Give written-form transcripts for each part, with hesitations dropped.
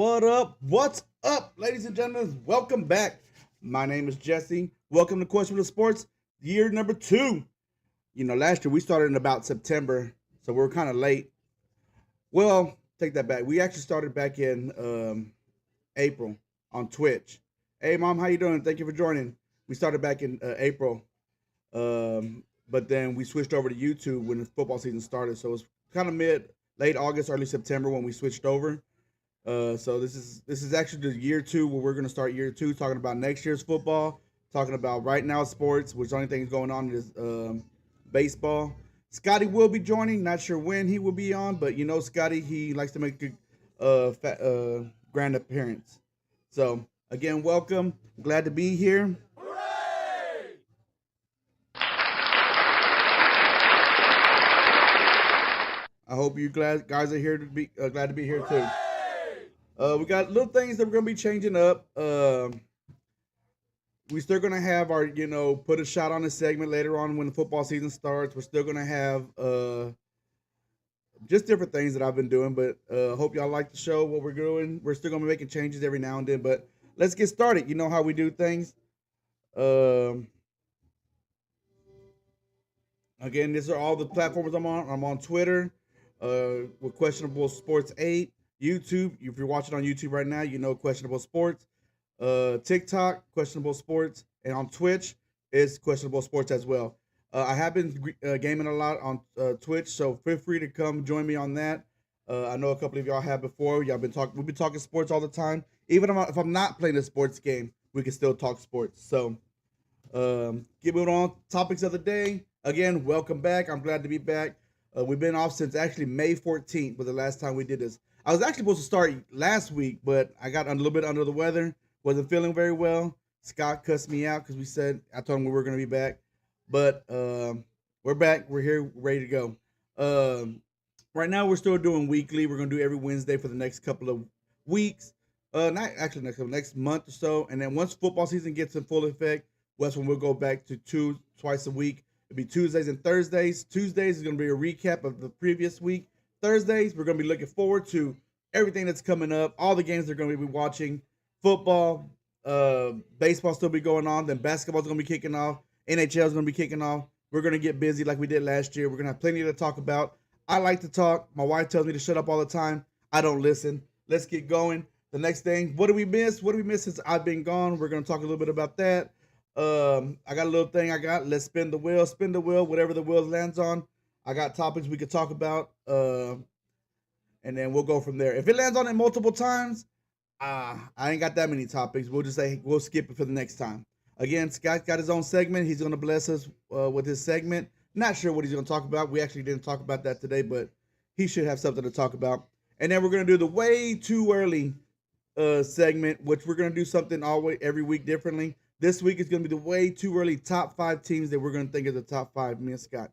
What up? What's up, ladies and gentlemen? Welcome back. My name is Jesse. Welcome to Questionable Sports, year number 2. Last year we started in about September, so we're kind of late. Well, take that back. We actually started back in April on Twitch. Hey, mom, how you doing? Thank you for joining. We started back in April, but then we switched over to YouTube when the football season started. So it was kind of late August, early September when we switched over. So this is actually the year 2 where we're gonna start year 2 talking about next year's football, talking about right now sports, which the only thing going on is baseball. Scotty will be joining. Not sure when he will be on, but Scotty, he likes to make a grand appearance. So again, welcome. Glad to be here. I hope you guys are here to be glad to be here too. We got little things that we're gonna be changing up. We still gonna have our, put a shot on the segment later on when the football season starts. We're still gonna have just different things that I've been doing, but hope y'all like the show. What we're doing, we're still gonna be making changes every now and then. But let's get started. You know how we do things. Um, Again, these are all the platforms I'm on. I'm on Twitter with Questionable Sports 8. YouTube, if you're watching on YouTube right now, you know Questionable Sports. TikTok, Questionable Sports. And on Twitch, it's Questionable Sports as well. I have been gaming a lot on Twitch, so feel free to come join me on that. I know a couple of y'all have before. Y'all been talking. We've been talking sports all the time. Even if I'm not playing a sports game, we can still talk sports. So get moving on. Topics of the day. Again, welcome back. I'm glad to be back. We've been off since actually May 14th was the last time we did this. I was actually supposed to start last week, but I got a little bit under the weather. Wasn't feeling very well. Scott cussed me out because I told him we were going to be back. But we're back. We're here, ready to go. Right now, we're still doing weekly. We're going to do every Wednesday for the next couple of weeks. Not actually next month or so. And then once football season gets in full effect, that's when we'll go back to twice a week. It'll be Tuesdays and Thursdays. Tuesdays is going to be a recap of the previous week. Thursdays, we're going to be looking forward to everything that's coming up, all the games they're going to be watching. Football, baseball still be going on. Then basketball's going to be kicking off. NHL is going to be kicking off. We're going to get busy like we did last year. We're going to have plenty to talk about. I like to talk. My wife tells me to shut up all the time. I don't listen. Let's get going. The next thing, what do we miss? What do we miss since I've been gone? We're going to talk a little bit about that. I got a little thing I got. Let's spin the wheel. Spin the wheel. Whatever the wheel lands on. I got topics we could talk about. And then we'll go from there. If it lands on it multiple times, I ain't got that many topics. We'll just say we'll skip it for the next time. Again, Scott got his own segment. He's going to bless us with his segment. Not sure what he's going to talk about. We actually didn't talk about that today, but he should have something to talk about. And then we're going to do the way too early segment, which we're going to do something always every week differently. This week is going to be the way too early top 5 teams that we're going to think of the top 5. Me and Scott.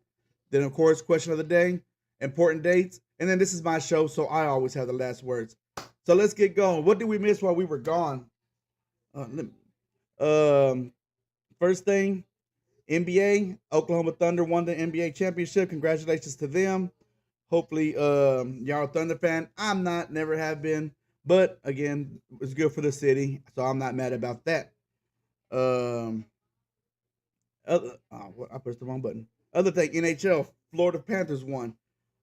Then of course, question of the day, important dates, and then this is my show, so I always have the last words. So let's get going. What did we miss while we were gone? Um, First thing, NBA, Oklahoma Thunder won the NBA championship. Congratulations to them. Hopefully, y'all a Thunder fan. I'm not, never have been, but again, it's good for the city, so I'm not mad about that. Um, I pressed the wrong button. Other thing, NHL, Florida Panthers won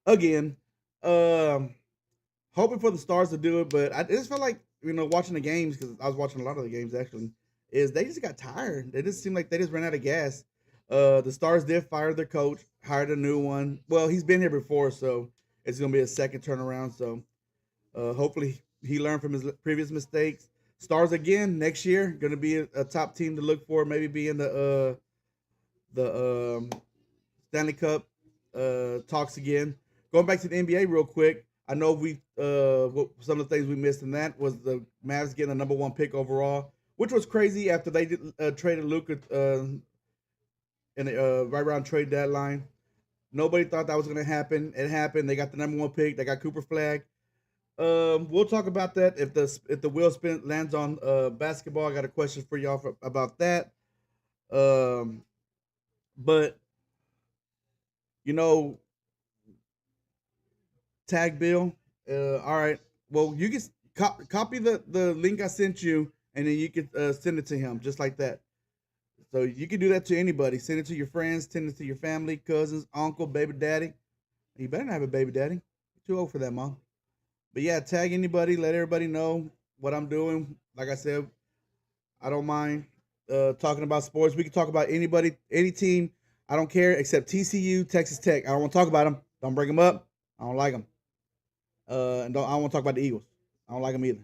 again. Um, Hoping for the Stars to do it, but I just felt like watching the games because I was watching a lot of the games actually. Is they just got tired. They just seemed like they just ran out of gas. The Stars did fire their coach, hired a new one. Well, he's been here before, so it's gonna be a second turnaround. So hopefully he learned from his previous mistakes. Stars again next year, gonna be a top team to look for. Maybe be in the Stanley Cup talks again. Going back to the NBA real quick. I know some of the things we missed in that was the Mavs getting the number 1 pick overall, which was crazy after they traded Luka in the right around trade deadline. Nobody thought that was going to happen. It happened. They got the number 1 pick. They got Cooper Flag. We'll talk about that if the wheel spin lands on basketball. I got a question for y'all about that. But you know, tag Bill. All right. Well, you can. copy the link I sent you, and then you could send it to him just like that. So you can do that to anybody. Send it to your friends, send it to your family, cousins, uncle, baby daddy. You better not have a baby daddy. You're too old for that, mom. But yeah, tag anybody, let everybody know what I'm doing. Like I said, I don't mind talking about sports. We can talk about anybody, any team. I don't care except TCU, Texas Tech. I don't want to talk about them. Don't bring them up. I don't like them. And don't, I don't want to talk about the Eagles. I don't like them either.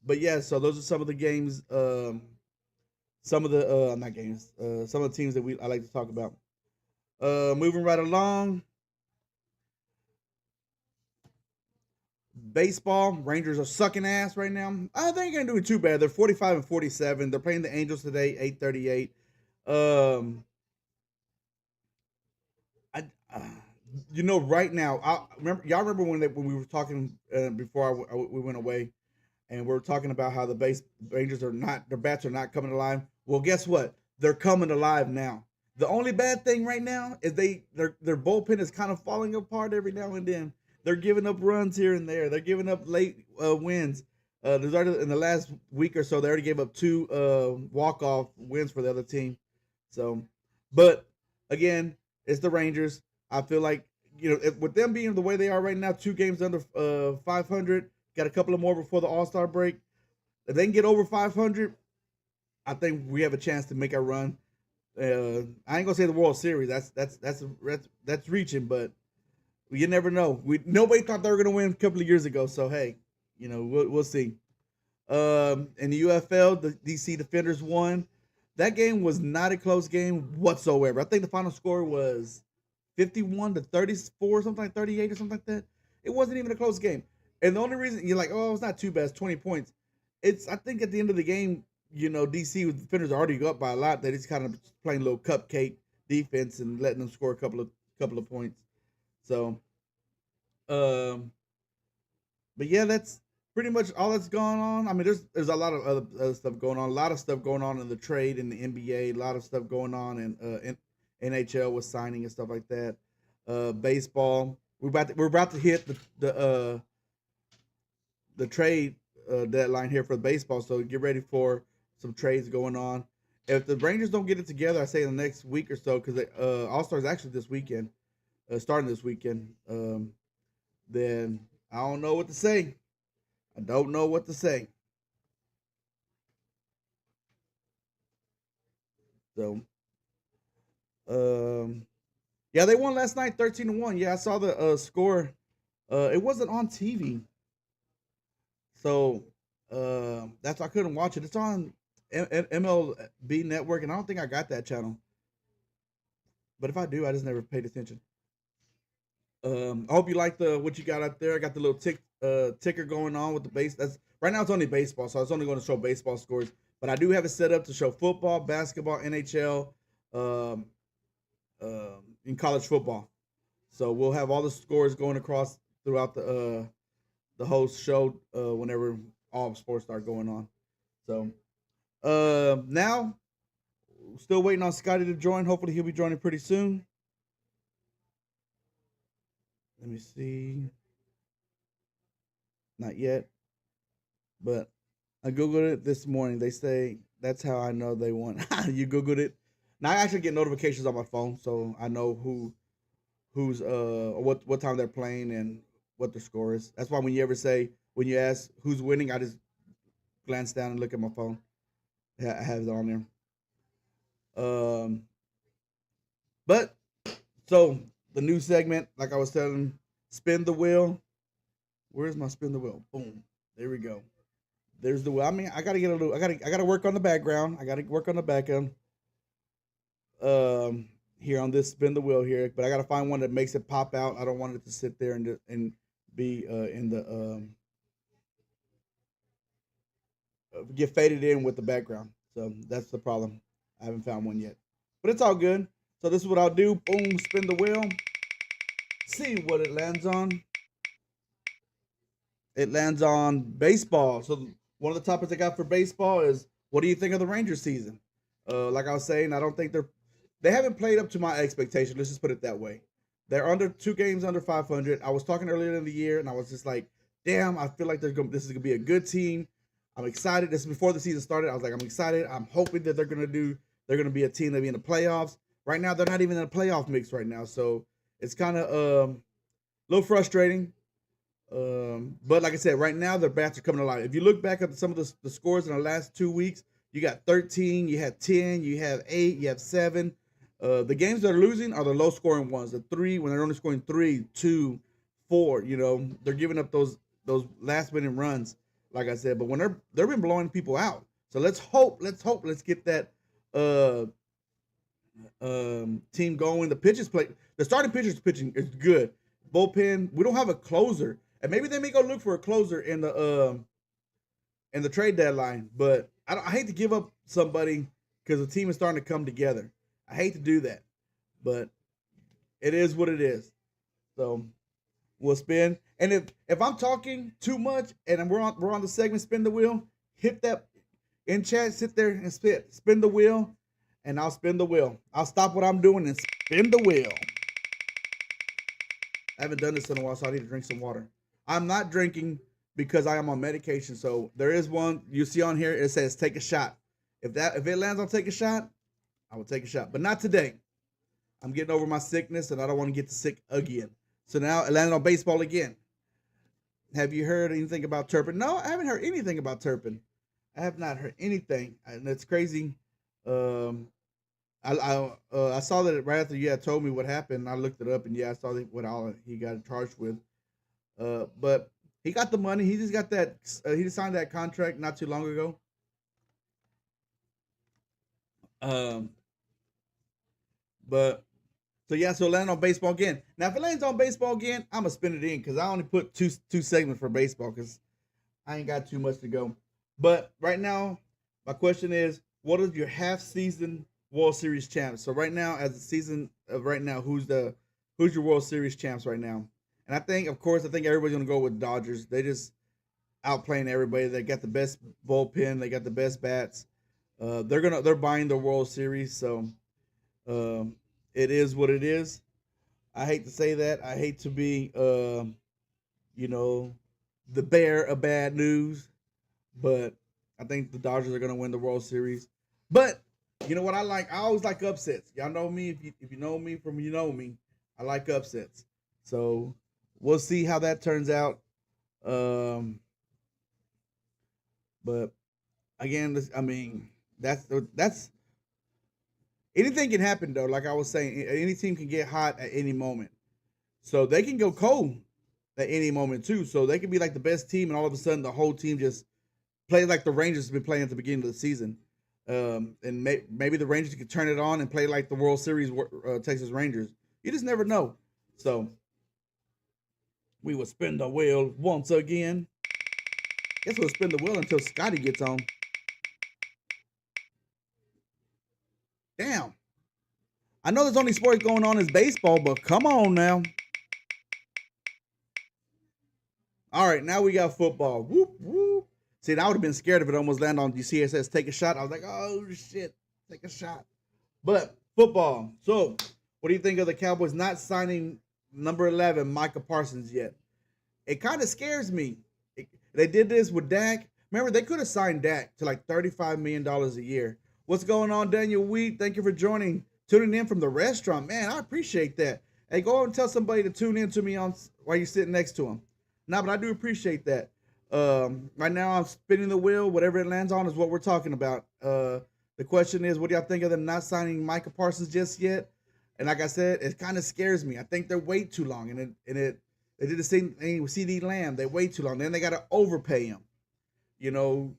But yeah, so those are some of the games. Some of the not games. Some of the teams that I like to talk about. Moving right along. Baseball, Rangers are sucking ass right now. I think they're doing too bad. They're 45-47. They're playing the Angels today, 8:38. Um, I, right now, y'all remember when we were talking before we went away, and we were talking about how the Rangers are not, their bats are not coming alive. Well, guess what? They're coming alive now. The only bad thing right now is their bullpen is kind of falling apart every now and then. They're giving up runs here and there. They're giving up late wins. There's already in the last week or so, they already gave up two walk-off wins for the other team. So, but again, it's the Rangers. I feel like with them being the way they are right now, 2 games under 500, got a couple of more before the All-Star break. If they can get over 500, I think we have a chance to make a run. I ain't gonna say the World Series. That's reaching, but you never know. Nobody thought they were gonna win a couple of years ago. So hey, we'll see. In the UFL, the DC Defenders won. That game was not a close game whatsoever. I think the final score was 51-34, something like 38 or something like that. It wasn't even a close game. And the only reason you're like, oh, it's not too bad. It's 20 points. I think at the end of the game, DC with Defenders already up by a lot. That he's kind of playing a little cupcake defense and letting them score a couple of points. So, but yeah, that's pretty much all that's going on. I mean, there's a lot of other stuff going on. A lot of stuff going on in the trade in the NBA. A lot of stuff going on in NHL with signing and stuff like that. Baseball. We're about to hit the trade deadline here for baseball. So get ready for some trades going on. If the Rangers don't get it together, I say in the next week or so, because All Stars actually this weekend, starting this weekend, then I don't know what to say. I don't know what to say. So, yeah, they won last night, 13-1. Yeah, I saw the score. It wasn't on TV, so that's why I couldn't watch it. It's on MLB Network, and I don't think I got that channel. But if I do, I just never paid attention. I hope you like what you got out there. I got the little ticker going on with the base. That's right now. It's only baseball, so it's only going to show baseball scores. But I do have it set up to show football, basketball, NHL, um, in college football. So we'll have all the scores going across throughout the whole show whenever all sports start going on. So now, still waiting on Scotty to join. Hopefully, he'll be joining pretty soon. Let me see. Not yet, but I googled it this morning. They say that's how I know they won. You googled it. Now I actually get notifications on my phone, so I know who's what time they're playing and what the score is. That's why when you ask who's winning, I just glance down and look at my phone. I have it on there. But so the new segment, like I was telling, spin the wheel. Where's my spin the wheel? Boom. There we go. There's the wheel. I mean, I gotta get a little. I gotta work on the background. I gotta work on the back end. Here on this spin the wheel here, but I gotta find one that makes it pop out. I don't want it to sit there and be in the get faded in with the background. So that's the problem. I haven't found one yet, but it's all good. So this is what I'll do. Boom, spin the wheel. See what it lands on. It lands on baseball. So one of the topics I got for baseball is, what do you think of the Rangers season? Like I was saying, I don't think they haven't played up to my expectation. Let's just put it that way. They're under 2 games under 500. I was talking earlier in the year, and I was just like, damn, I feel like this is gonna be a good team. I'm excited. This is before the season started. I was like, I'm excited. I'm hoping that they're gonna be a team that be in the playoffs. Right now, they're not even in a playoff mix right now, so it's kind of a little frustrating. But like I said, right now their bats are coming alive. If you look back at some of the scores in the last 2 weeks, you got 13, you had 10, you have 8, you have 7. The games that are losing are the low scoring ones. The three when they're only scoring 3, 2, 4. They're giving up those last minute runs. Like I said, but when they've been blowing people out. So let's get that uh team going. The starting pitchers pitching is good. Bullpen, we don't have a closer, and maybe they may go look for a closer in the trade deadline. But I hate to give up somebody because the team is starting to come together. I hate to do that, but it is what it is. So we'll spin. And if I'm talking too much and we're on the segment spin the wheel, hit that in chat, sit there and spin the wheel, and I'll spin the wheel. I'll stop what I'm doing and spin the wheel. I haven't done this in a while, so I need to drink some water. I'm not drinking because I am on medication. So there is one you see on here. It says take a shot. If it lands on take a shot, I will take a shot, but not today. I'm getting over my sickness, and I don't want to get sick again. So now it landed on baseball again. Have you heard anything about Turpin? No, I haven't heard anything about Turpin. I have not heard anything, and it's crazy. Um, I saw that right after you had told me what happened. I looked it up, and yeah, I saw what all he got charged with. But he got the money. He just got that. He just signed that contract not too long ago. Um, but so yeah, so land on baseball again. Now, if it lands on baseball again, I'm gonna spin it in because I only put two segments for baseball because I ain't got too much to go. But right now, my question is, what is your half season World Series champs? So right now, as the season of right now, who's your World Series champs right now? And of course, I think everybody's gonna go with Dodgers. They just outplaying everybody. They got the best bullpen. They got the best bats. They're buying the World Series. So um, it is what it is. I hate to say that. I hate to be you know the bearer of bad news, but I think the Dodgers are gonna win the World Series. But you know what I like? I always like upsets. Y'all know me. If you know me from you know me, I like upsets. So we'll see how that turns out. Um, but again, I mean, that's anything can happen though. Like I was saying, any team can get hot at any moment, so they can go cold at any moment too. So they can be like the best team, and all of a sudden the whole team just plays like the Rangers have been playing at the beginning of the season. And maybe the Rangers could turn it on and play like the World Series Texas Rangers. You just never know. So we will spin the wheel once again. Guess we'll spin the wheel until Scotty gets on. Damn. I know there's only sports going on is baseball, but come on now. All right, now we got football. Whoop whoop. See, I would have been scared if it almost landed on. You see, it says take a shot. I was like, oh shit, take a shot. But football. So, what do you think of the Cowboys not signing number 11, Micah Parsons yet? It kind of scares me. They did this with Dak. Remember, they could have signed Dak to like $35 million a year. What's going on, Daniel Wheat? Thank you for tuning in from the restaurant. Man, I appreciate that. Hey, go and tell somebody to tune in to me on while you're sitting next to him. No, but I do appreciate that. Right now, I'm spinning the wheel. Whatever it lands on is what we're talking about. The question is, what do y'all think of them not signing Micah Parsons just yet? And like I said, it kind of scares me. I think they're way too long, they did the same thing with CD Lamb. They wait too long. Then they got to overpay him. You know,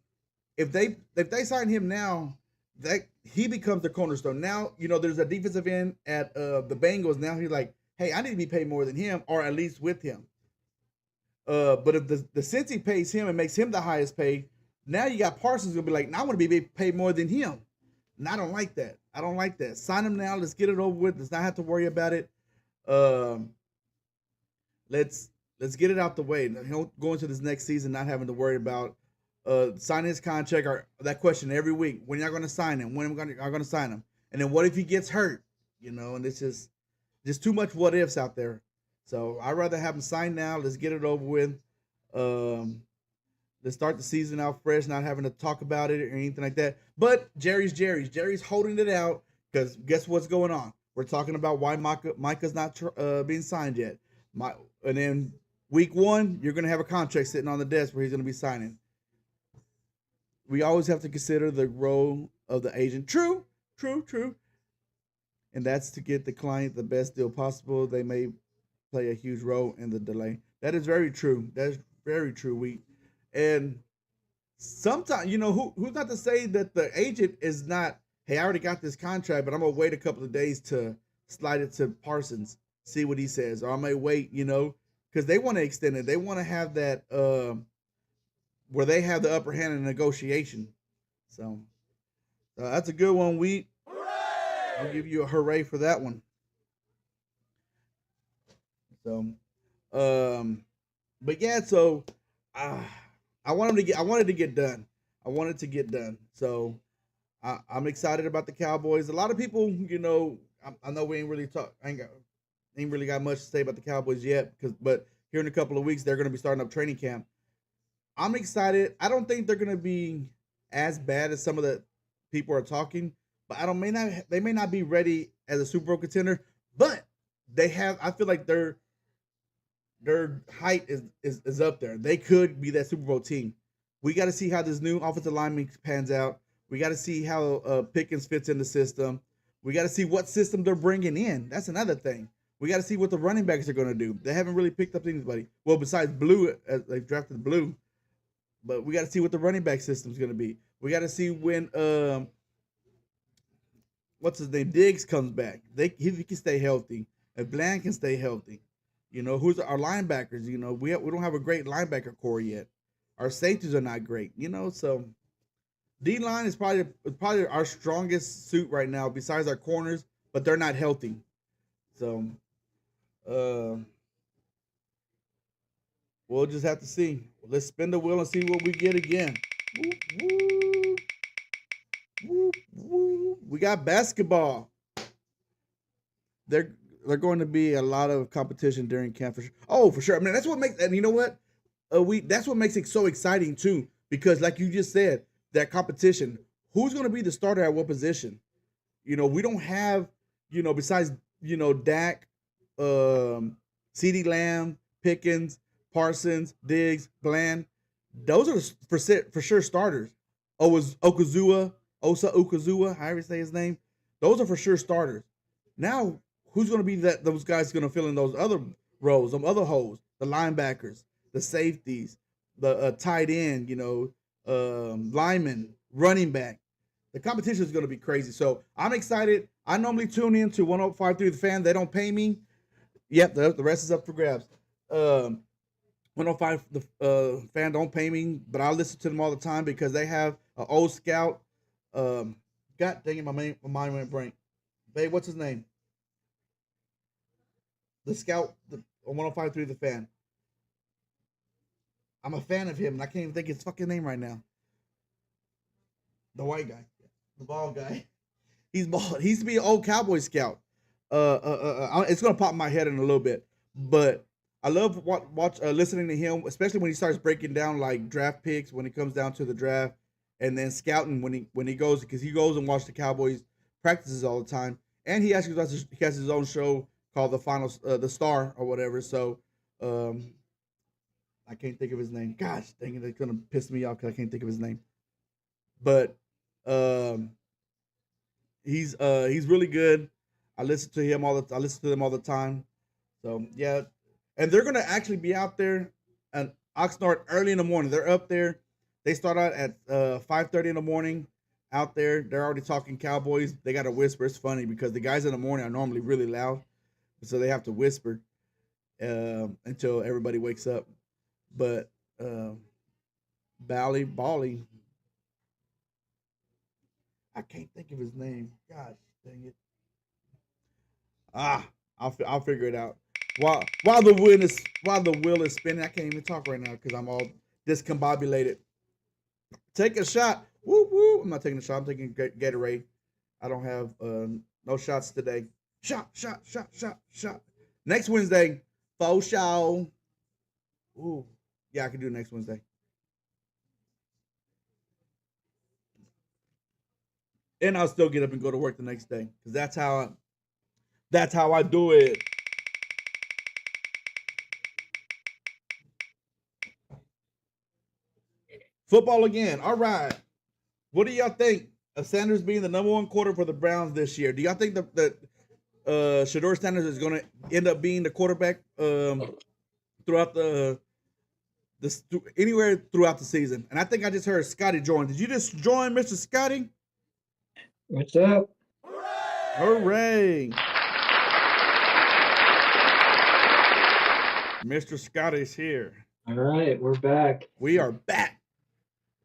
if they sign him now, that he becomes the cornerstone. Now, there's a defensive end at the Bengals. Now he's like, hey, I need to be paid more than him, or at least with him. But if the Cincy pays him and makes him the highest paid, now you got Parsons gonna be like, now I want to be paid more than him. And I don't like that. I don't like that. Sign him now. Let's get it over with. Let's not have to worry about it. Let's get it out the way. He'll go into this next season not having to worry about signing his contract or that question every week. When y'all going to sign him? When am I going to sign him? And then what if he gets hurt? And it's just too much what ifs out there. So I'd rather have him sign now. Let's get it over with. Um, let's start the season out fresh, not having to talk about it or anything like that. But Jerry's holding it out because guess what's going on? We're talking about why Micah's not being signed yet. My and then week one, you're gonna have a contract sitting on the desk where he's gonna be signing. We always have to consider the role of the agent. True, true, true. And that's to get the client the best deal possible. They may play a huge role in the delay. That is very true. That's very true. And sometimes who's not to say that the agent is not. Hey, I already got this contract, but I'm gonna wait a couple of days to slide it to Parsons, see what he says, or I may wait. Because they want to extend it. They want to have that where they have the upper hand in negotiation. So that's a good one. I'll give you a hooray for that one. So, but yeah, so uh, I wanted to get done. I wanted to get done. So I'm excited about the Cowboys. A lot of people, I know we ain't really ain't really got much to say about the Cowboys yet, but here in a couple of weeks they're going to be starting up training camp. I'm excited. I don't think they're going to be as bad as some of the people are talking, but they may not be ready as a Super Bowl contender, but they have. I feel like their height is up there. They could be that Super Bowl team. We got to see how this new offensive lineman pans out. We got to see how Pickens fits in the system. We got to see what system they're bringing in. That's another thing. We got to see what the running backs are going to do. They haven't really picked up anybody. Well, besides Blue, they've drafted Blue. But we got to see what the running back system is going to be. We got to see when what's his name, Diggs comes back. If he can stay healthy, if Bland can stay healthy, who's our linebackers? We don't have a great linebacker core yet. Our safeties are not great. So D line is probably our strongest suit right now, besides our corners, but they're not healthy. So uh, we'll just have to see. Let's spin the wheel and see what we get again. Woo, woo, woo, woo. We got basketball. They're going to be a lot of competition during camp for sure. Oh, for sure. I mean, that's what makes, and you know what? That's what makes it so exciting too, because like you just said, that competition. Who's going to be the starter at what position? We don't have, besides Dak, CeeDee Lamb, Pickens, Parsons, Diggs, Bland. Those are for sure starters. Osa Okazua, however you say his name. Those are for sure starters. Now, who's going to be those guys going to fill in those other roles, some other holes? The linebackers, the safeties, the tight end, lineman, running back. The competition is going to be crazy. So I'm excited. I normally tune in to 105.3 The Fan. They don't pay me. Yep, the rest is up for grabs. 105 The Fan don't pay me, but I listen to them all the time because they have an old scout. God dang it, my mind went blank. Babe, what's his name? The scout, on 105.3 The Fan. I'm a fan of him, and I can't even think his fucking name right now. The white guy, the bald guy. He's bald. He used to be an old Cowboy scout. It's gonna pop in my head in a little bit, but I love listening to him, especially when he starts breaking down like draft picks when it comes down to the draft, and then scouting when he goes, because he goes and watches the Cowboys practices all the time, and he actually he has his own show called the Star or whatever. So um, I can't think of his name. Gosh, dang it, it's gonna piss me off because I can't think of his name. But um, he's really good. I listen to them all the time. So yeah, and they're gonna actually be out there at Oxnard early in the morning. They're up there. They start out at 5:30 in the morning. Out there, they're already talking Cowboys. They got to whisper. It's funny because the guys in the morning are normally really loud, so they have to whisper until everybody wakes up. But Bally, I can't think of his name. Gosh, dang it. I'll figure it out. While the wheel is spinning, I can't even talk right now because I'm all discombobulated. Take a shot. Woo woo! I'm not taking a shot. I'm taking Gatorade. I don't have no shots today. Shot. Next Wednesday, faux show. Ooh. Yeah, I can do next Wednesday. And I'll still get up and go to work the next day because that's how I do it. Football again. All right. What do y'all think of Sanders being the number one quarter for the Browns this year? Do y'all think that Shador Sanders is going to end up being the quarterback throughout anywhere throughout the season? And I think I just heard Scotty join. Did you just join, Mr. Scotty? What's up? Hooray! Mr. Scotty's here. All right, we're back. We are back,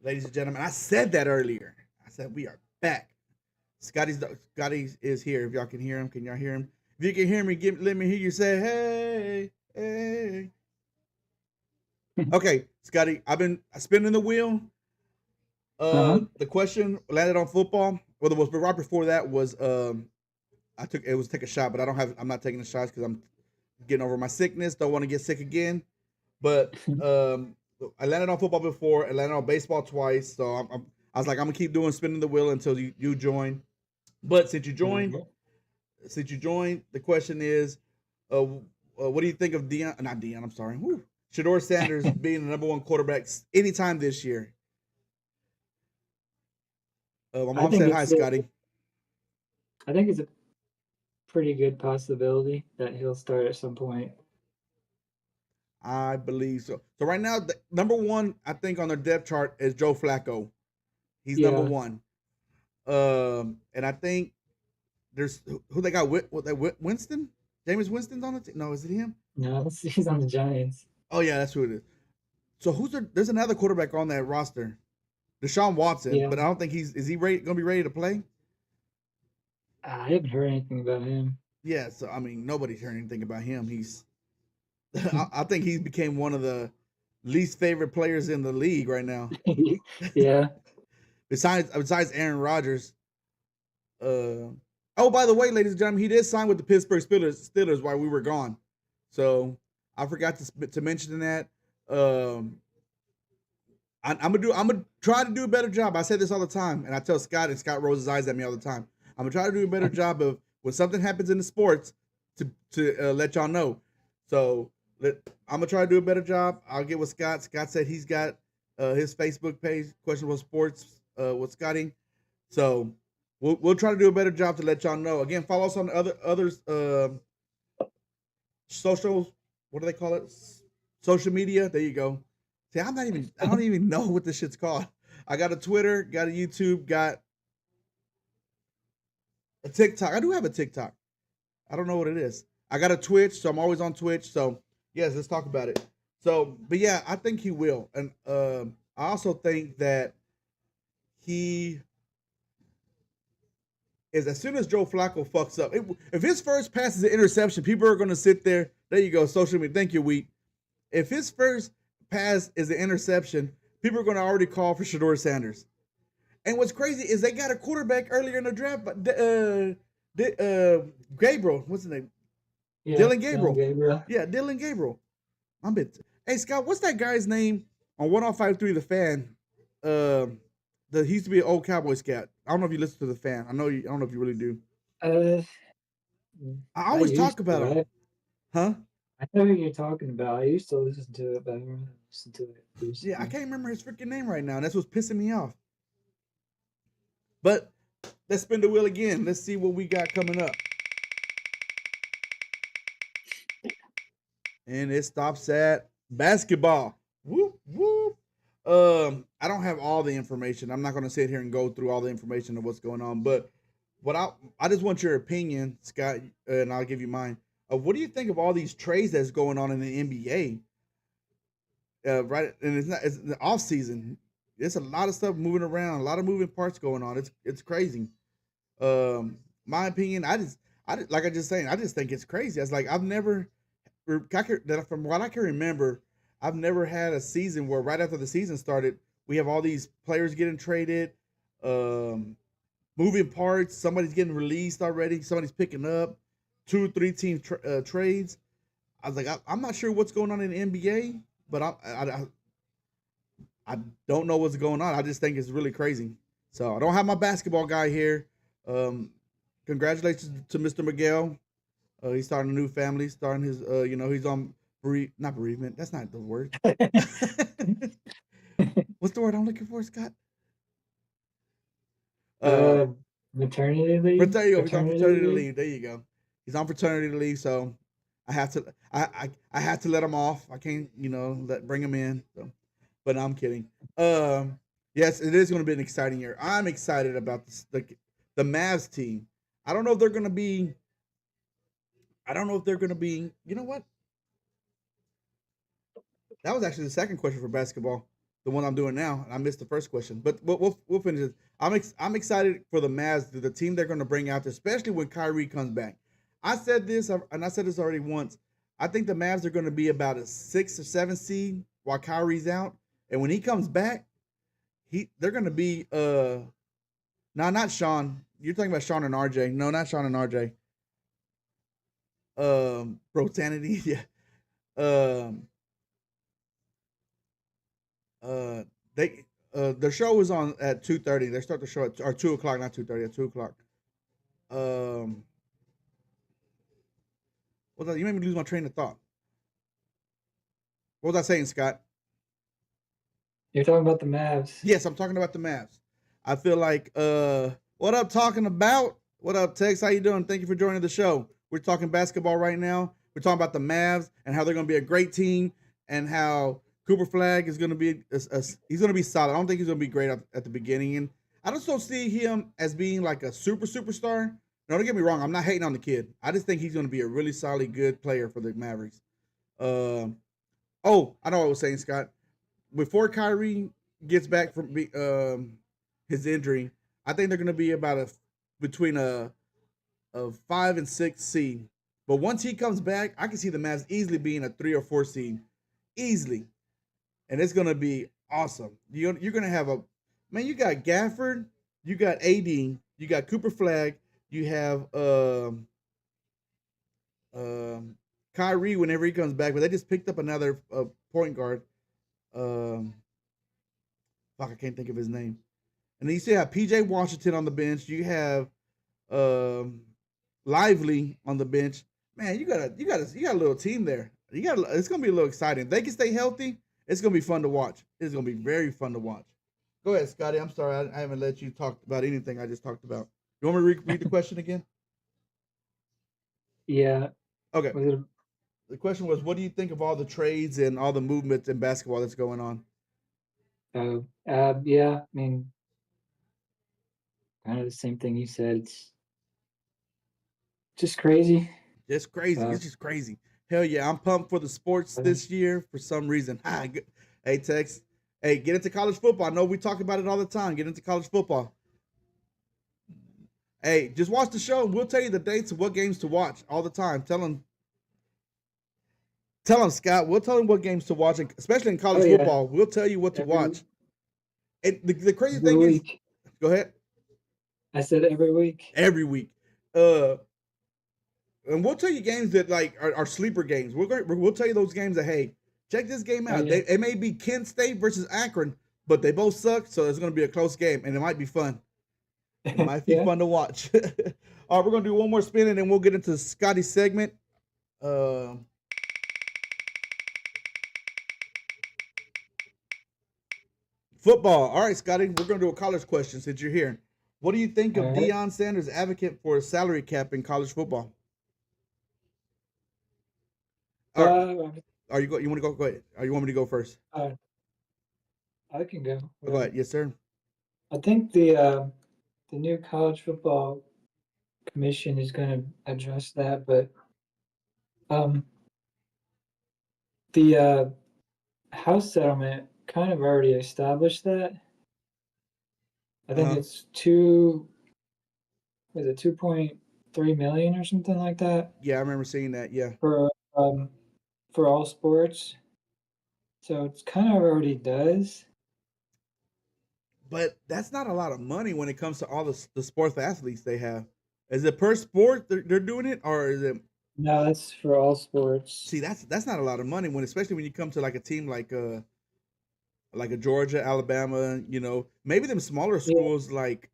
ladies and gentlemen. I said that earlier. I said we are back. Scotty is here. If y'all can hear him, can y'all hear him? If you can hear me, let me hear you say, "Hey, hey." Okay, Scotty, I've been spinning the wheel. The question landed on football. Well, was right before that was take a shot, but I'm not taking the shots because I'm getting over my sickness. Don't want to get sick again. But I landed on football before. I landed on baseball twice. So I was like, I'm gonna keep doing spinning the wheel until you join. But since you joined, the question is, what do you think of Deion? Not Deion. I'm sorry. Whew. Shador Sanders being the number one quarterback anytime this year. My mom said hi, Scotty. I think it's a pretty good possibility that he'll start at some point. I believe so. So right now, the number one, I think on their depth chart is Joe Flacco. He's number one. And I think there's who they got. Winston? Jameis Winston's on the team. No, is it him? No, he's on the Giants. Oh yeah, that's who it is. So there's another quarterback on that roster, Deshaun Watson, but I don't think is he going to be ready to play? I haven't heard anything about him. Yeah, so I mean, nobody's heard anything about him. I think he's became one of the least favorite players in the league right now. Yeah. besides Aaron Rodgers. Oh, by the way, ladies and gentlemen, he did sign with the Pittsburgh Steelers while we were gone. So I forgot to mention that. I'm gonna try to do a better job. I say this all the time, and I tell Scott, and Scott rolls his eyes at me all the time. I'm gonna try to do a better job of when something happens in the sports to let y'all know. So I'm gonna try to do a better job. I'll get with Scott. Scott said he's got his Facebook page, Questionable Sports, with Scotty. So we'll try to do a better job to let y'all know. Again, follow us on the others social. What do they call it? Social media. There you go. See, I don't even know what this shit's called. I got a Twitter, got a YouTube, got a TikTok. I do have a TikTok. I don't know what it is. I got a Twitch, so I'm always on Twitch. So yes, let's talk about it. So, but yeah, I think he will, and I also think that he is as soon as Joe Flacco fucks up. If his first pass is an interception, people are going to sit there. There you go, social media. Thank you, Wheat. If his first pass is an interception, people are going to already call for Shador Sanders. And what's crazy is they got a quarterback earlier in the draft, but Gabriel, what's his name? Yeah, Dylan Gabriel. Yeah, Dylan Gabriel. Hey Scott, what's that guy's name on 105.3 The Fan? He used to be an old Cowboy scout. I don't know if you listen to The Fan. I don't know if you really do. I always talk about him. Huh? I know who you're talking about. I used to listen to it, but I don't listen to it recently. Yeah, I can't remember his freaking name right now, and that's what's pissing me off. But let's spin the wheel again. Let's see what we got coming up. And it stops at basketball. Whoop, whoop. I don't have all the information. I'm not going to sit here and go through all the information of what's going on, but I just want your opinion, Scott, and I'll give you mine. What do you think of all these trades that's going on in the NBA? Right, and it's the off season. There's a lot of stuff moving around, a lot of moving parts going on. It's crazy. My opinion, I just like I just saying, I just think it's crazy. It's like from what I can remember, I've never had a season where right after the season started, we have all these players getting traded, moving parts. Somebody's getting released already. Somebody's picking up 2 or 3 team trades. I was like, I'm not sure what's going on in the NBA, but I don't know what's going on. I just think it's really crazy. So I don't have my basketball guy here. Um, Congratulations to Mr. Miguel. He's starting a new family, starting his, he's on not bereavement. That's not the word. What's the word I'm looking for, Scott? Uh, maternity leave. He's on fraternity leave. There you go. He's on fraternity leave, so I have to, I have to let him off. I can't, bring him in. So, but no, I'm kidding. Yes, it is going to be an exciting year. I'm excited about the Mavs team. I don't know if they're going to be. I don't know if they're going to be. You know what? That was actually the second question for basketball, the one I'm doing now. And I missed the first question, but we'll finish it. I'm excited for the Mavs, the team they're going to bring out, especially when Kyrie comes back. I said this, and I said this already once. I think the Mavs are going to be about a 6 or 7 seed while Kyrie's out, and when he comes back, they're going to be no, not Sean. You're talking about Sean and RJ. No, not Sean and RJ. Protanity. Yeah. They their show is on at 2:30. They start the show at or 2 o'clock, not 2:30, at 2 o'clock. What you made me lose my train of thought. What was I saying, Scott? You're talking about the Mavs. Yes, I'm talking about the Mavs. I feel like what up talking about? What up, Tex? How you doing? Thank you for joining the show. We're talking basketball right now. We're talking about the Mavs and how they're going to be a great team and how Cooper Flag is going to be he's going to be solid. I don't think he's going to be great at the beginning, and I just don't see him as being like a superstar. No, don't get me wrong. I'm not hating on the kid. I just think he's going to be a really solid, good player for the Mavericks. Oh, I know what I was saying, Scott. Before Kyrie gets back from his injury, I think they're going to be about between a 5 and 6 seed. But once he comes back, I can see the Mavs easily being a 3 or 4 seed, easily, and it's going to be awesome. You're going to have you got Gafford, you got AD, you got Cooper Flag, you have Kyrie whenever he comes back, but they just picked up another point guard. Fuck, I can't think of his name. And then you still have PJ Washington on the bench. You have Lively on the bench. Man, you got a little team there. It's gonna be a little exciting. If they can stay healthy, it's gonna be fun to watch. It's gonna be very fun to watch. Go ahead, Scotty. I'm sorry I haven't let you talk about anything I just talked about. You want me to read the question again? Yeah. Okay. The question was, what do you think of all the trades and all the movements in basketball that's going on? Yeah, I mean, kind of the same thing you said. It's just crazy. It's crazy. It's just crazy. Hell yeah, I'm pumped for the sports this year for some reason. Hey, Tex. Hey, get into college football. I know we talk about it all the time. Get into college football. Hey, just watch the show. We'll tell you the dates of what games to watch all the time. Tell them, Scott. We'll tell them what games to watch, especially in college football. We'll tell you what to watch. And the crazy thing is, go ahead. I said every week. Every week. And we'll tell you games that like are sleeper games. We'll tell you those games that, hey, check this game out. It may be Kent State versus Akron, but they both suck, so it's going to be a close game, and it might be fun. It might be fun to watch. All right, we're going to do one more spin, and then we'll get into Scotty's segment. Football. All right, Scotty, we're going to do a college question since you're here. What do you think of Deion Sanders' advocate for a salary cap in college football? You want to go? Go ahead. Or you want me to go first? I can go. Go ahead. Yes, sir. I think the new college football commission is going to address that, but the House settlement kind of already established that. I think it's 2.3 million or something like that. Yeah, I remember seeing that. Yeah. For all sports. So it's kind of already does. But that's not a lot of money when it comes to all the sports athletes they have. Is it per sport they're doing it, or is it? No, that's for all sports. See, that's not a lot of money especially when you come to like a team like like a Georgia, Alabama. Maybe them smaller Yeah, schools like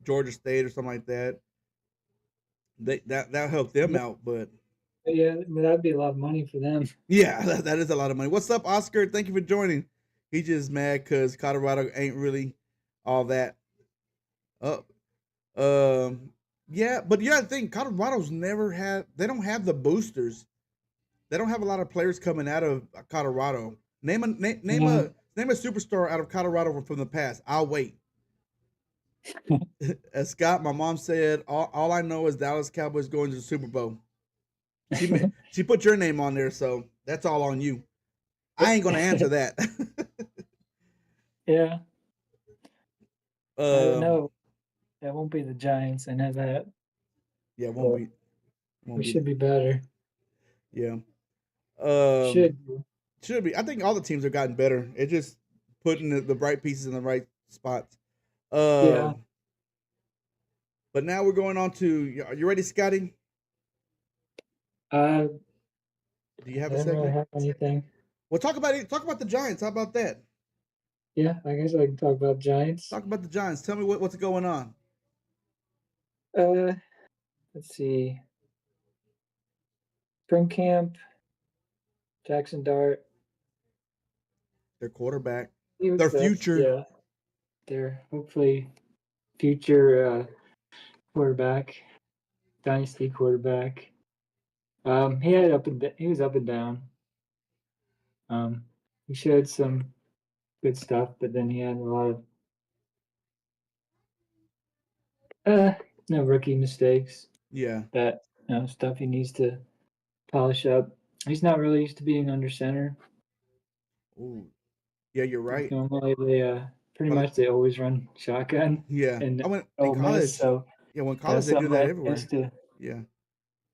Georgia State or something like that. That help them yeah, out, but yeah, but that'd be a lot of money for them. yeah, that is a lot of money. What's up, Oscar? Thank you for joining. He just mad because Colorado ain't really all that up. Yeah, but yeah, I think Colorado's never had. They don't have the boosters. They don't have a lot of players coming out of Colorado. Yeah. Name a superstar out of Colorado from the past. I'll wait. As Scott, my mom said, all I know is Dallas Cowboys going to the Super Bowl. She put your name on there, so that's all on you. I ain't gonna answer that. Yeah, I don't um, know. That won't be the Giants. I know that, yeah, it won't but be, we won't be. should be better. Yeah, um, Should be. should be. I think all the teams have gotten better. It's just putting the right pieces in the right spots. Yeah. Um, but now we're going on to. Are you ready, Scotty? I Do you have a didn't really segment? have anything. Well, talk about it. Talk about the Giants. How about that? Yeah, I guess I can talk about Giants. Talk about the Giants. Tell me what's going on. Uh, let's see. Spring camp, Jackson Dart. Their quarterback, He was their best. future. Yeah, they're hopefully future quarterback, dynasty quarterback. He was up and down. Um, he showed some good stuff, but then he had a lot of uh no rookie mistakes. Yeah. That stuff he needs to polish up. He's not really used to being under center. Ooh. Yeah, you're Like right. normally pretty Well, much they always run shotgun yeah. in I went in Ole Miss, college. so Yeah, when college that's they do something that that he has everywhere. to Yeah.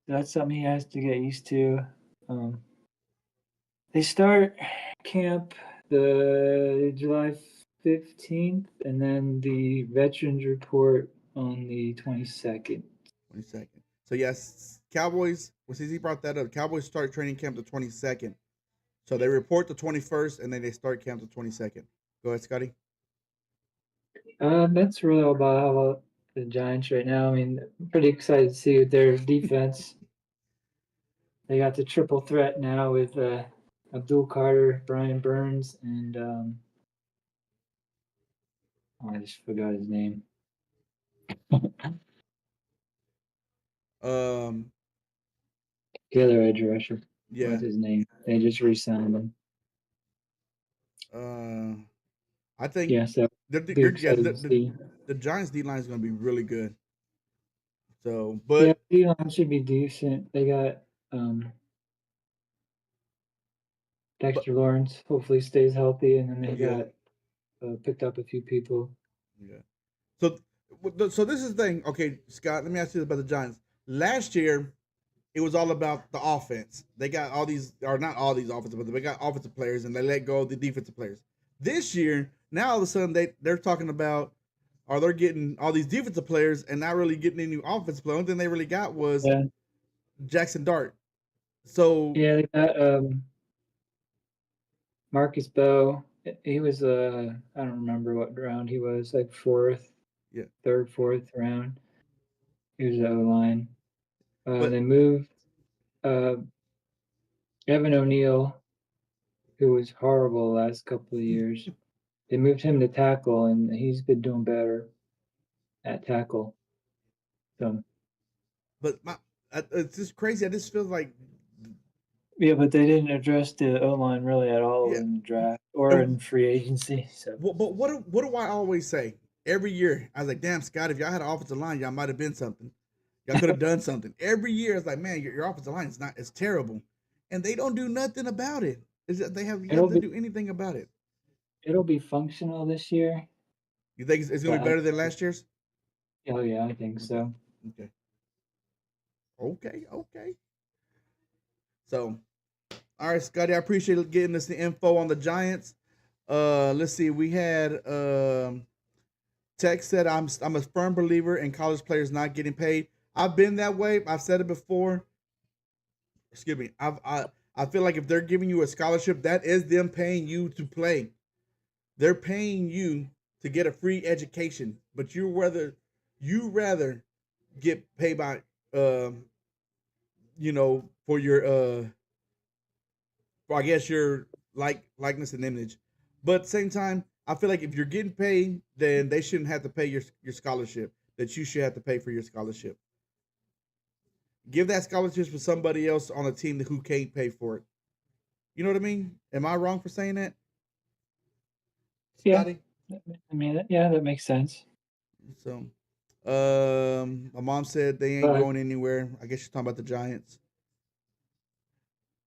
that's something he has to get used to. Um, they start camp the July 15th, and then the veterans report on the 22nd. 22nd. So yes, Cowboys. Well, since he brought that up, Cowboys start training camp the 22nd. So they report the 21st, and then they start camp the 22nd. Go ahead, Scotty. That's really all about the Giants right now. I mean, I'm pretty excited to see their defense. They got the triple threat now with Abdul Carter, Brian Burns, and I just forgot his name. Um. The other edge rusher. Yeah. What's his name? They just re-signed him. Uh. I think Yeah, so be yeah, excited to see. the Giants D line is going to be really good. So, Yeah, but D-line should be decent. They got but Dexter Lawrence. Hopefully stays healthy, and then they yeah, got picked up a few people. yeah. So so this is the thing. Okay, Scott. Let me ask you about the Giants. Last year, it was all about the offense. They got all these, or not all these offensive, but they got offensive players, and they let go of the defensive players. This year, now all of a sudden they're talking about, or they're getting all these defensive players and not really getting any offensive players. The only thing they really got was Yeah, Jackson Dart. So yeah, they got Marcus Bowe. He was I don't remember what round he was, like yeah, third, fourth round. He was O line. but They moved uh, Evan O'Neill, who was horrible the last couple of years. They moved him to tackle, and he's been doing better at tackle. So it's just crazy. I just feel like yeah, but they didn't address the O line really at all yeah. in the draft or And in free agency. So but what do I always say? Every year, I was like, damn, Scott, if y'all had an offensive line, y'all might have been something. Y'all could have done something. Every year, it's like, man, your offensive line is not, it's terrible, and they don't do nothing about it. They have yet it'll to be do anything about it. it'll be functional this year. You think it's going to But be better than last year's? oh yeah, I think Okay, so. okay, okay. So, all right, Scotty, I appreciate getting us the info on the Giants. Let's see, we had Tech said I'm a firm believer in college players not getting paid. I've been that way. I've said it before. Excuse me. I feel like if they're giving you a scholarship, that is them paying you to play. they're paying you to get a free education, but you rather get paid by for your for I guess your likeness and image. But at the same time, I feel like if you're getting paid, then they shouldn't have to pay your scholarship. That you should have to pay for your scholarship. Give that scholarship for somebody else on a team who can't pay for it. You know what I mean? Am I wrong for saying that, Yeah, Scotty? I mean, yeah, that makes sense. So, my mom said they ain't But going anywhere. I guess she's talking about the Giants.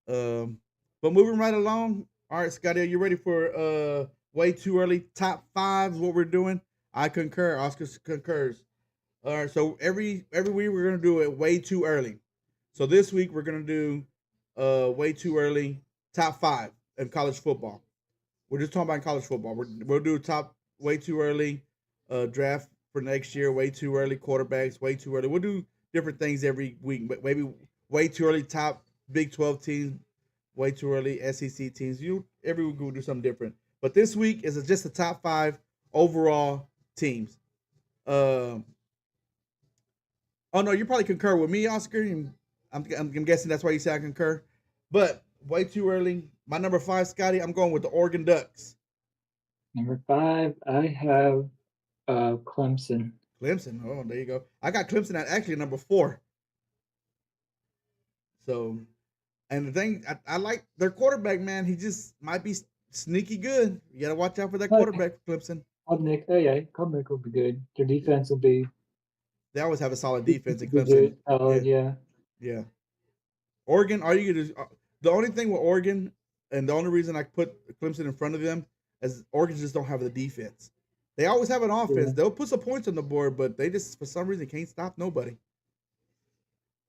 Um, but moving right along. All right, Scotty, are you ready for way too early top fives? What we're doing? I concur. Oscar concurs. All right, so every week we're gonna do it way too early. So this week we're gonna do way too early top five in college football. We're just talking about college football. We'll do top way too early draft for next year. Way too early quarterbacks. Way too early. We'll do different things every week. But maybe way too early top Big 12 teams. Way too early SEC teams. Every week we'll do something different. But this week is just the top five overall teams. Um, oh no, you probably concur with me, Oscar. I'm guessing that's why you say I concur. But way too early. My number five, Scotty. I'm going with the Oregon Ducks. number 5, I have Clemson. Clemson. Oh, there you go. I got Clemson at actually number four. So, and the thing I like their quarterback, man. He just might be sneaky good. You got to watch out for that But quarterback, Clemson. Klubnik, oh yeah, Klubnik will be good. Their defense will They always have a solid defense in be Clemson. good, solid, yeah. Yeah. Oregon, are you gonna? The only thing with Oregon, and the only reason I put Clemson in front of them is Oregon just don't have the defense. They always have an offense. Yeah. They'll put some points on the board, but they just for some reason can't stop nobody.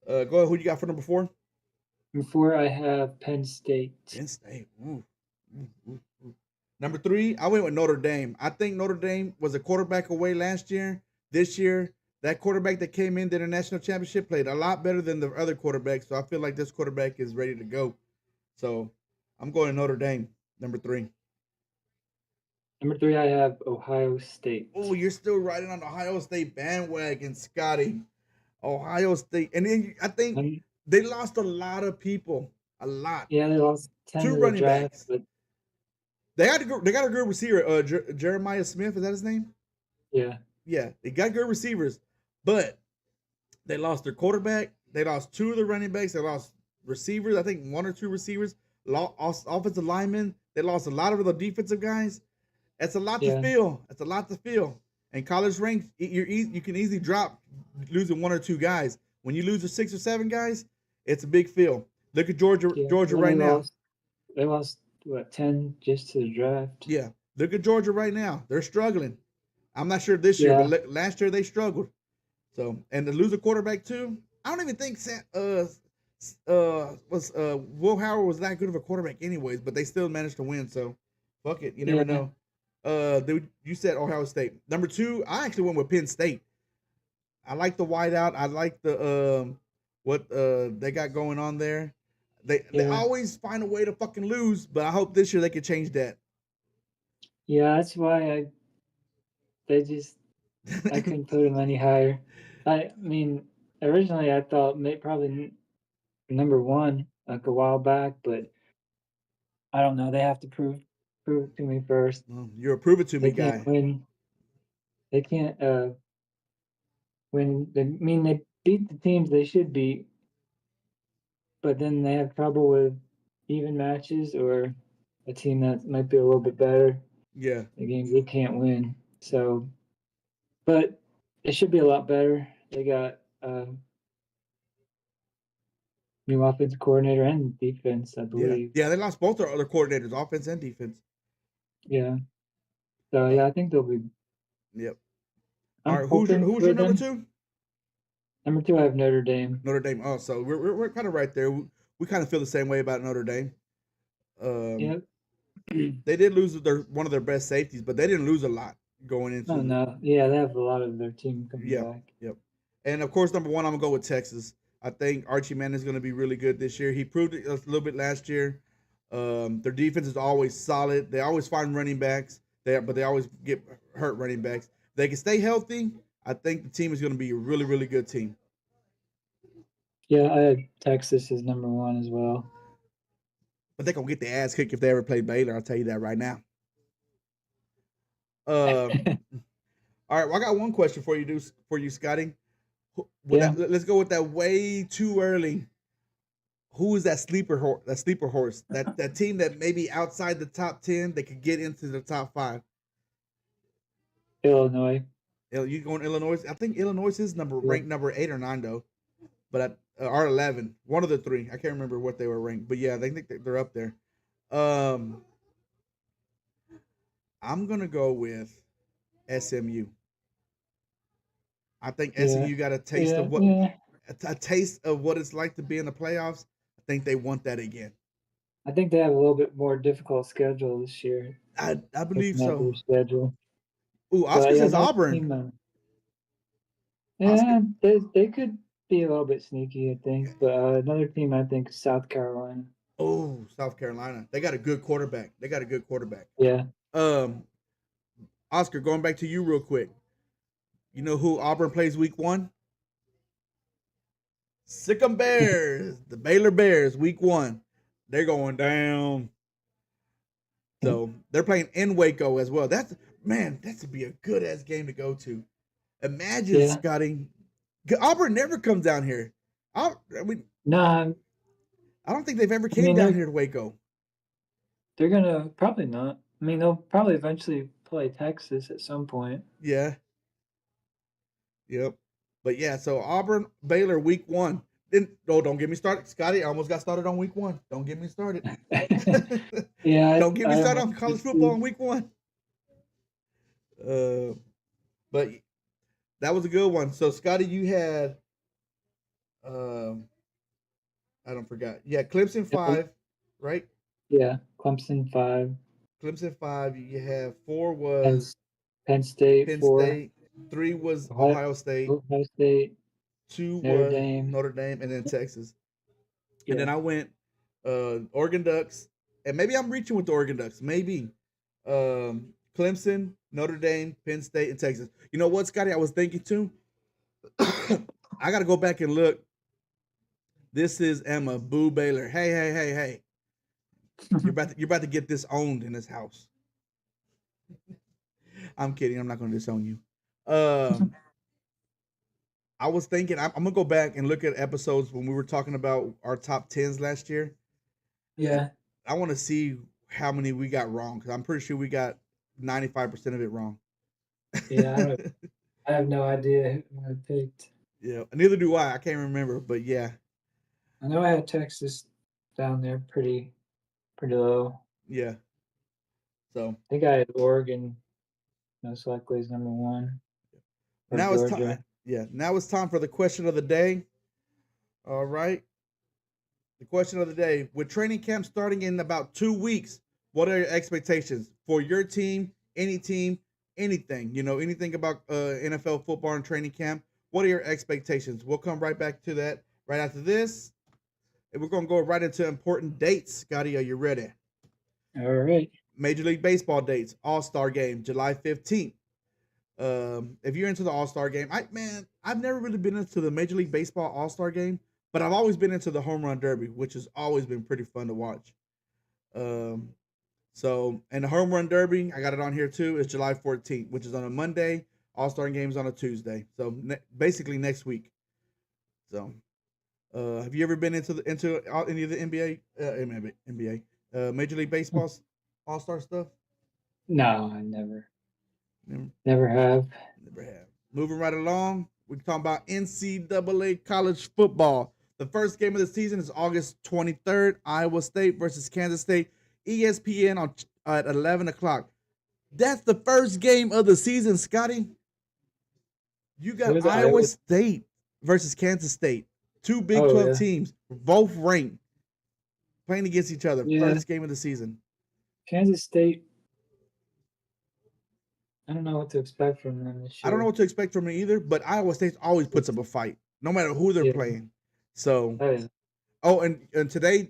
Go ahead. Who you got for number four? Before I have Penn State. Penn State. Ooh. Ooh. Number three, I went with Notre Dame. I think Notre Dame was a quarterback away last year. This year, that quarterback that came in did a national championship played a lot better than the other quarterbacks. So I feel like this quarterback is ready to go. So I'm going to Notre Dame, number three. Number 3, I have Ohio State. Oh, you're still riding on the Ohio State bandwagon, Scotty. Ohio State. And then I think they lost a lot of people. A lot. Yeah, they lost 10 Two to the running draft, backs. but They got a good receiver. Jeremiah Smith, is that his name? yeah. Yeah, they got good receivers, but they lost their quarterback. They lost two of the running backs. They lost receivers. I think one or two receivers. Lost offensive linemen. They lost a lot of the defensive guys. That's a lot to feel. That's a lot to feel. And college ranks, you can easily drop losing one or two guys. When you lose to 6 or 7 guys, it's a big feel. Look at Georgia. Yeah, Georgia right now. They lost what 10 just to the draft. Yeah, look at Georgia right now. They're struggling. I'm not sure this year, but last year they struggled. So, and to lose a quarterback too, I don't even think Will Howard was that good of a quarterback anyways, but they still managed to win. So, fuck it, you never know. You said Ohio State. Number 2, I actually went with Penn State. I like the whiteout. I like the what they got going on there. They always find a way to fucking lose, but I hope this year they can change that. Yeah, that's why I couldn't put them any higher. I mean, originally I thought probably number 1 like a while back, but I don't know. They have to prove it to me first. You're a prove it to me guy. They can't win. They beat the teams they should beat, but then they have trouble with even matches or a team that might be a little bit better. Yeah. The games they can't win. So, but it should be a lot better. They got new offensive coordinator and defense, I believe. Yeah, they lost both their other coordinators, offense and defense. Yeah. So yeah, I think they'll be. Yep. All right, who's your number 2? Number 2, I have Notre Dame. Notre Dame. Oh, so we're kind of right there. We kind of feel the same way about Notre Dame. Yep. They did lose one of their best safeties, but they didn't lose a lot going into. Oh no, yeah, they have a lot of their team coming back. Yep. And of course, number 1, I'm gonna go with Texas. I think Archie Manning is gonna be really good this year. He proved it a little bit last year. Their defense is always solid. They always find running backs. But they always get hurt running backs. If they can stay healthy, I think the team is going to be a really, really good team. Yeah, I had Texas as number 1 as well. But they're going to get their ass kicked if they ever play Baylor. I'll tell you that right now. All right, well, I got one question for you, Scotty. Yeah. Let's go with that way too early. Who is that sleeper horse? That team that maybe outside the top 10, they could get into the top 5. Illinois. You going Illinois? I think Illinois is ranked number 8 or 9 though, but or 11. One of the three. I can't remember what they were ranked, but yeah, they think they're up there. I'm gonna go with SMU. I think SMU got a taste of what a taste of what it's like to be in the playoffs. I think they want that again. I think they have a little bit more difficult schedule this year. I believe so. Their schedule. Ooh, Oscar says Auburn. Yeah, they could be a little bit sneaky, I think. But another team I think is South Carolina. Oh, South Carolina. They got a good quarterback. Yeah. Oscar, going back to you real quick. You know who Auburn plays week 1? Sick'em Bears. The Baylor Bears, week 1. They're going down. So they're playing in Waco as well. That would be a good ass game to go to. Imagine, Scotty. Auburn never comes down here. I don't think they've ever came down here to Waco. They're gonna probably not. I mean, they'll probably eventually play Texas at some point. Yeah. Yep. But yeah, so Auburn, Baylor, week 1. Then don't get me started, Scotty. I almost got started on week 1. Don't get me started. Yeah. Don't get me started on college football in week 1. But that was a good one. So Scotty, you had I don't forgot. Yeah, Clemson 5, right? Yeah, Clemson 5. Clemson 5. You have 4 was Penn State. 4. 3 was Ohio State. 2 was Notre Dame, and then Texas. Yeah. And then I went Oregon Ducks, and maybe I'm reaching with the Oregon Ducks. Maybe Clemson, Notre Dame, Penn State, and Texas. You know what, Scotty? I was thinking too. I got to go back and look. This is Emma Boo Baylor. Hey! You're about to get this owned in this house. I'm kidding. I'm not going to disown you. I was thinking I'm gonna go back and look at episodes when we were talking about our top 10s last year. Yeah. I want to see how many we got wrong because I'm pretty sure we got 95% of it wrong. Yeah, I have no idea who I picked. Yeah, neither do I. I can't remember, but yeah. I know I had Texas down there pretty low. Yeah. So I think I had Oregon most likely as number 1. Now it's time. Yeah, now it's time for the question of the day. All right. The question of the day. With training camp starting in about 2 weeks, what are your expectations for your team, any team, anything? You know, anything about NFL football and training camp? What are your expectations? We'll come right back to that right after this. And we're going to go right into important dates. Scotty, are you ready? All right. Major League Baseball dates. All-Star Game, July 15th. If you're into the All-Star Game, I've never really been into the Major League Baseball All-Star Game, but I've always been into the Home Run Derby, which has always been pretty fun to watch. So, and the Home Run Derby, I got it on here too, is July 14th, which is on a Monday. All-Star Game's on a Tuesday. So basically next week. So, have you ever been into any of the NBA, Major League Baseball's All-Star stuff? No, I never. Never have. Moving right along, we're talking about NCAA college football. The first game of the season is August 23rd, Iowa State versus Kansas State. ESPN at 11 o'clock. That's the first game of the season, Scotty. You got Iowa State versus Kansas State. 2 Big 12 teams, both ranked, playing against each other. Yeah. First game of the season. Kansas State. I don't know what to expect from them this year. I don't know what to expect from them either, but Iowa State always puts up a fight, no matter who they're playing. So, and today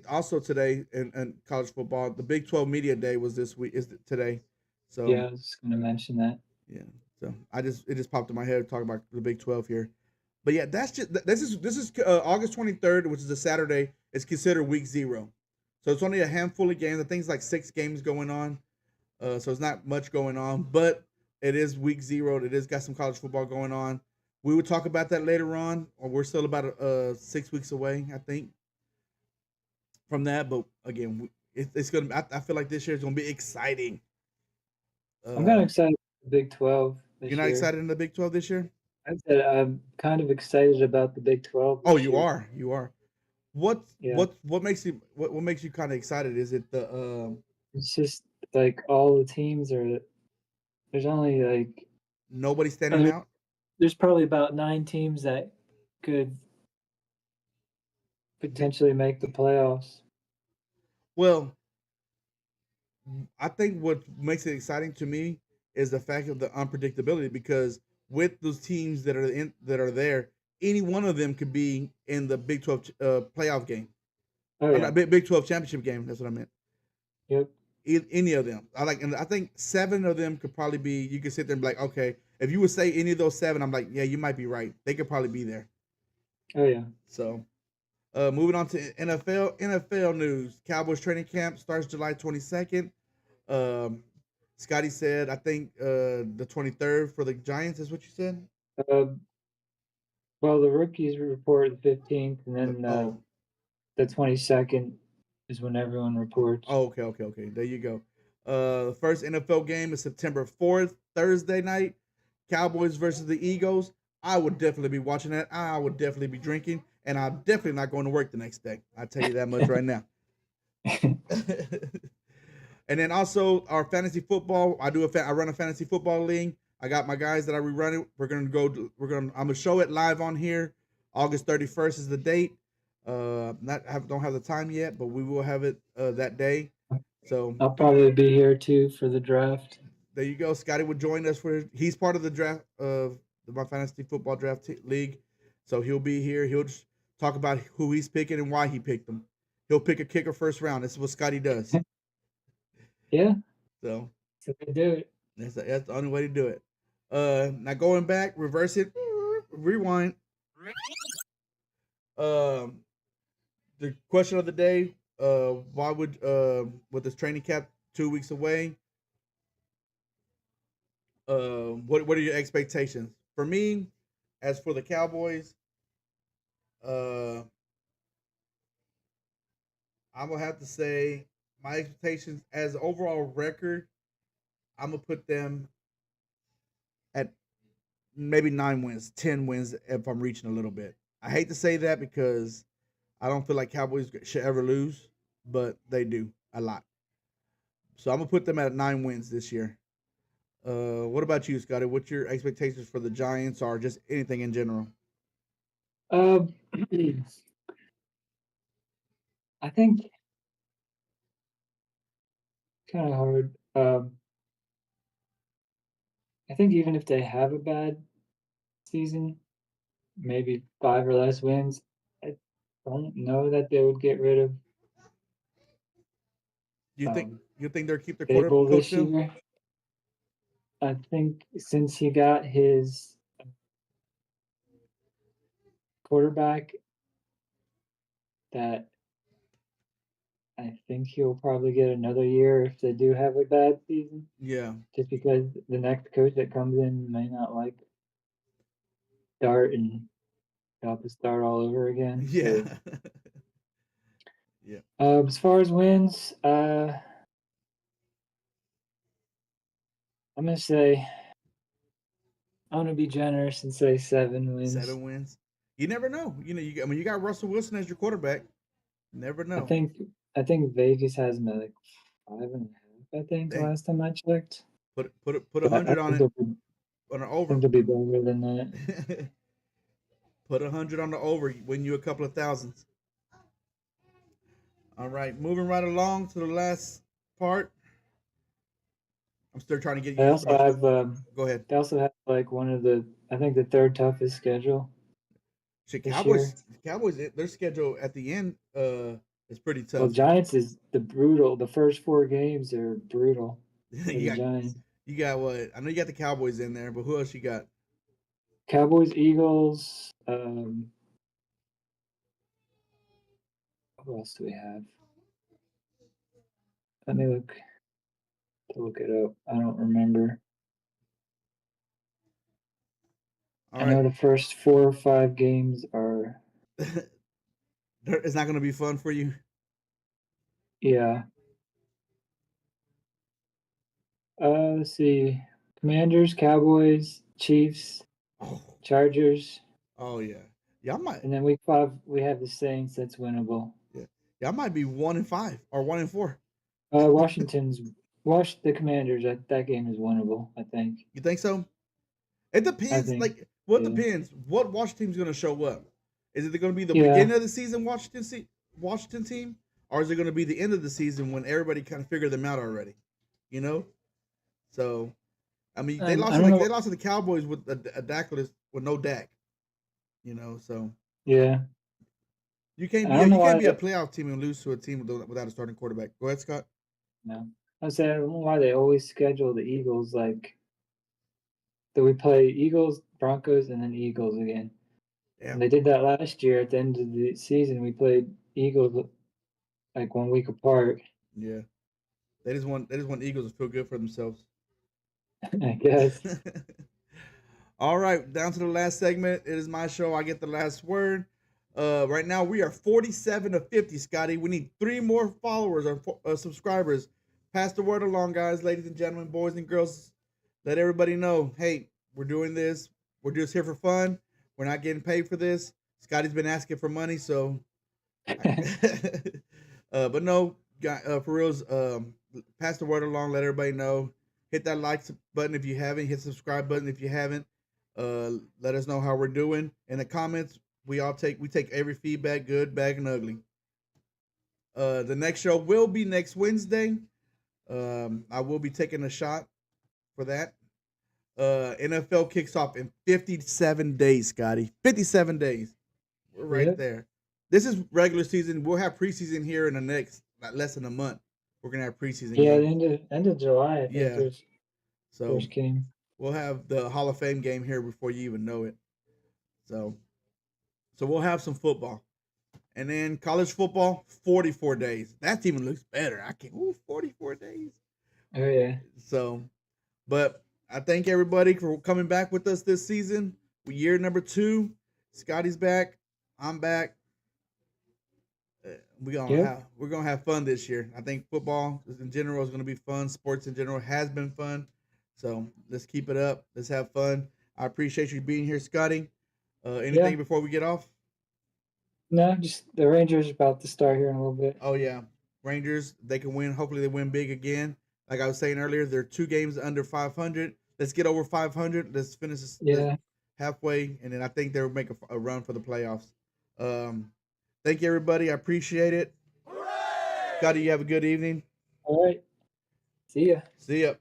in college football, the Big 12 Media Day was this week, is today. So Yeah, I was just gonna mention that. yeah, so it just popped in my head talking about the Big 12 here. But yeah, this is August 23rd, which is a Saturday. It's considered week 0, so it's only a handful of games. I think it's like 6 games going on, so it's not much going on. But it is week 0. It is got some college football going on. We will talk about that later on. Or we're still about 6 weeks away, I think, from that. But again, it's gonna. I feel like this year is gonna be exciting. I'm kind Uh, of excited for the Big 12 you're this not year. excited in the Big 12 this year? I said I'm kind of excited about the Big 12 Oh, this you year. are. You are. What Yeah, what makes you what makes you kind of excited? Is it the it's just like all the teams are. There's only like nobody standing uh, out? there's probably about 9 teams that could D- potentially make the playoffs. Well, I think what makes it exciting to me is the fact of the unpredictability because with those teams that are there, any one of them could be in the Big 12 playoff game. Oh I'm yeah, not Big 12 championship game. That's what I meant. yep. Any of them. And I think 7 of them could probably be. You could sit there and be like, okay, if you would say any of those 7, I'm like, yeah, you might be right. They could probably be there. Oh yeah. So, moving on to NFL news. Cowboys training camp starts July 22nd. Um, Scotty said, I think the 23rd for the Giants is what you said. Uh, well, the rookies report the 15th, and then Oh, the 22nd is when everyone reports. oh, okay. There you go. The first NFL game is September 4th, Thursday night. Cowboys versus the Eagles. I would definitely be watching that. I would definitely be drinking, and I'm definitely not going to work the next day. I tell you that much right now. And then also our fantasy football. I run a fantasy football league. I got my guys that I rerun it. I'm gonna show it live on here. August 31st is the date. Don't have the time yet, but we will have it that day. So I'll probably be here too for the draft. there you go. Scotty would join us he's part of the draft of my fantasy football draft league. So he'll be here. He'll just talk about who he's picking and why he picked them. He'll pick a kicker first round. This is what Scotty does. Yeah, So so they do it. that's the only way to do it. Now going back, reverse it, rewind. Um, the question of the day: why would with this training camp 2 weeks away? What are your expectations? For me, as for the Cowboys, uh, I'm gonna have to say my expectations as overall record. I'm gonna put them at maybe 9 wins, 10 wins if I'm reaching a little bit. I hate to say that because I don't feel like Cowboys should ever lose, but they do a lot. So I'm gonna put them at 9 wins this year. What about you, Scotty? What's your expectations for the Giants or just anything in general? Um, I think kind of hard. I think even if they have a bad season, maybe 5 or less wins, I don't know that they would get rid of You think um, you think they'll keep their quarter Dable coach this still? year. I think since he got his quarterback, that I think he'll probably get another year if they do have a bad season, Yeah, just because the next coach that comes in may not like start and have to start all over again. yeah, So, yeah. as far as wins, I'm gonna say I'm gonna be generous and say 7 wins. 7 wins. You never know. When you got Russell Wilson as your quarterback, you never I know. think I think Vegas has him at like 5.5. I think Dang, last time I checked, put a but I hundred on think it they'll be, on an I think over. they'll be better than that. Put 100 on the over, win you a couple of thousands. All right, moving right along to the last part. I'm still trying to get They used to also my. have Go ahead. they also have like one of the I think the third toughest schedule Shit, this year. Cowboys, their schedule at the end is pretty Well, tough. Giants is the brutal. The first 4 games are brutal. for you the got Giants. you got what? I know you got the Cowboys in there, but who else you got? Cowboys, Eagles. Who else do we have? Let me look it up. I don't remember. All I right. know the first 4 or 5 games are. It's not gonna be fun for you. Yeah. Let's see. Commanders, Cowboys, Chiefs, Oh, Chargers, oh yeah. Y'all might and then week 5 we have the Saints. That's winnable. yeah. Y'all might be 1-5 or 1-4. Washington's watch the Commanders. That game is winnable. I think. You think so? It I depends. think. Like what Yeah. depends? What Washington's gonna show up? Is it gonna be the Yeah. beginning of the season Washington team? Or is it gonna be the end of the season when everybody kind of figured them out already? You know? So I mean they I lost to don't know. they lost to the Cowboys with a Dakless with no Dak. You know, so Yeah. you can't I be don't know you can't why. be a playoff team and lose to a team without a starting quarterback. Go ahead, Scott. No. I said I don't know why they always schedule the Eagles like that. We play Eagles, Broncos, and then Eagles again. Yeah, And they did that last year at the end of the season. We played Eagles like 1 week apart. yeah. They just want Eagles to feel good for themselves. I guess. All right, down to the last segment. It is my show. I get the last word. Right now we are 47 to 50, Scotty. We need 3 more followers or subscribers. Pass the word along, guys, ladies and gentlemen, boys and girls. Let everybody know, hey, we're doing this. We're just here for fun. We're not getting paid for this. Scotty's been asking for money, so. But no, for reals, pass the word along. Let everybody know. Hit that like button if you haven't. Hit subscribe button if you haven't. Let us know how we're doing in the comments. We take every feedback, good, bad, and ugly. The next show will be next Wednesday. I will be taking a shot for that. NFL kicks off in 57 days, Scotty. 57 days. We're right Yep. there. This is regular season. We'll have preseason here in the next less than a month. We're gonna have preseason Yeah, the games. end of July, I think Yeah. there's So first game. we'll have the Hall of Fame game here before you even know it. So we'll have some football. And then college football, 44 days. That even looks better. I can't 44 days. Oh yeah. So, but I thank everybody for coming back with us this season. Year number 2. Scotty's back. I'm back. We're gonna have fun this year. I think football in general is gonna be fun. Sports in general has been fun. So let's keep it up. Let's have fun. I appreciate you being here, Scotty. Anything before we get off? No, just the Rangers about to start here in a little bit. Oh yeah, Rangers. They can win. Hopefully they win big again. Like I was saying earlier, they're 2 games under 500. Let's get over 500. Let's finish this halfway, and then I think they'll make a run for the playoffs. Thank you, everybody. I appreciate it. Scotty, you have a good evening. All right. See ya. See ya.